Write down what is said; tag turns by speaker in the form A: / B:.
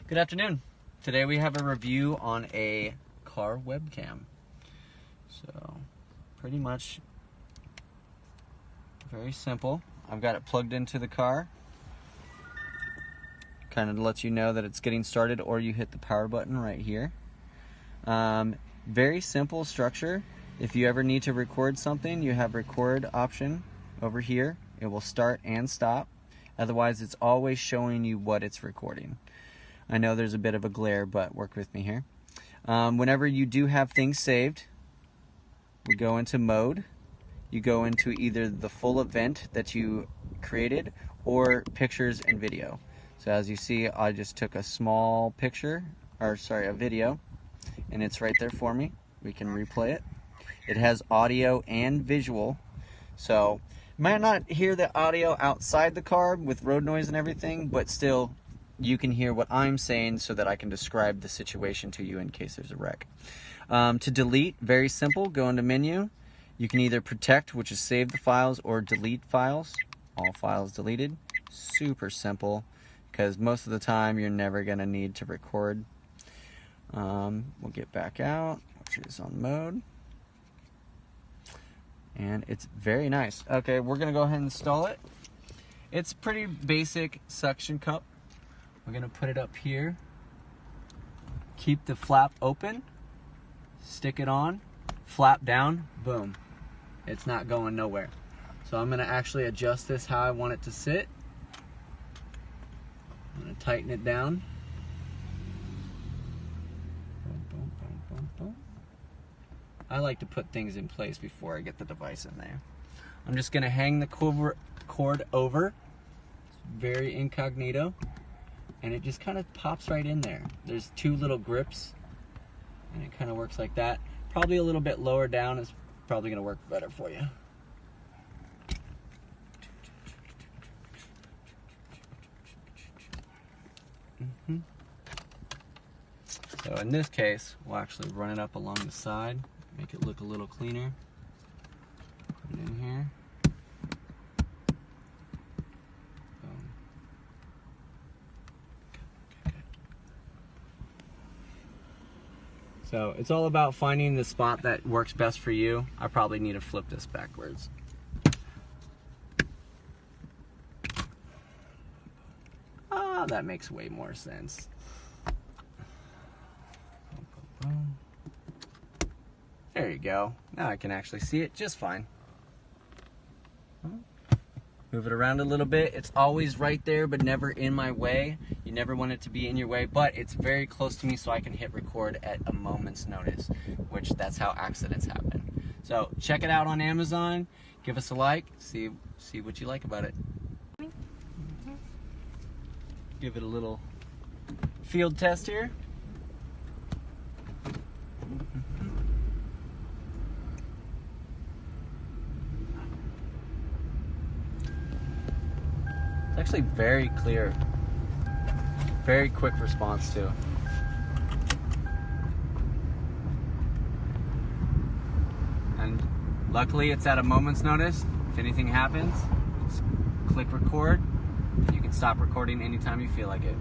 A: Good afternoon. Today we have a review on a car webcam. So pretty much very simple. I've got it plugged into the car. Kind of lets you know that it's getting started, or you hit the power button right here. Very simple structure. If you ever need to record something, you have record option over here. It will start and stop. Otherwise, it's always showing you what it's recording. I know there's a bit of a glare, but work with me here. Whenever you do have things saved, we go into mode. You go into either the full event that you created or pictures and video. So as you see, I just took a small picture, or sorry, a video, and it's right there for me. We can replay it. It has audio and visual. So you might not hear the audio outside the car with road noise and everything, but still you can hear what I'm saying so that I can describe the situation to you in case there's a wreck. To delete, very simple, go into menu. You can either protect, which is save the files, or delete files. All files deleted. Super simple, because most of the time you're never going to need to record. We'll get back out, which is on mode. And it's very nice. Okay, we're going to go ahead and install it. It's pretty basic suction cup. We're going to put it up here. Keep the flap open. Stick it on. Flap down. Boom. It's not going nowhere. So I'm going to actually adjust this how I want it to sit. I'm going to tighten it down. Boom, boom, boom, boom, boom. I like to put things in place before I get the device in there. I'm just going to hang the cord over. It's very incognito. And it just kind of pops right in there. There's two little grips, and it kind of works like that. Probably a little bit lower down is probably going to work better for you. So in this case, we'll actually run it up along the side, make it look a little cleaner. Put it in here. So it's all about finding the spot that works best for you. I probably need to flip this backwards. Ah, that makes way more sense. There you go. Now I can actually see it just fine. Move it around a little bit. It's always right there, but never in my way. You never want it to be in your way, but it's very close to me, so I can hit record at a moment's notice, which that's how accidents happen. So check it out on Amazon. Give us a like. See what you like about it. Give it a little field test here. It's actually very clear. Very quick response too. And luckily it's at a moment's notice. If anything happens, just click record. You can stop recording anytime you feel like it.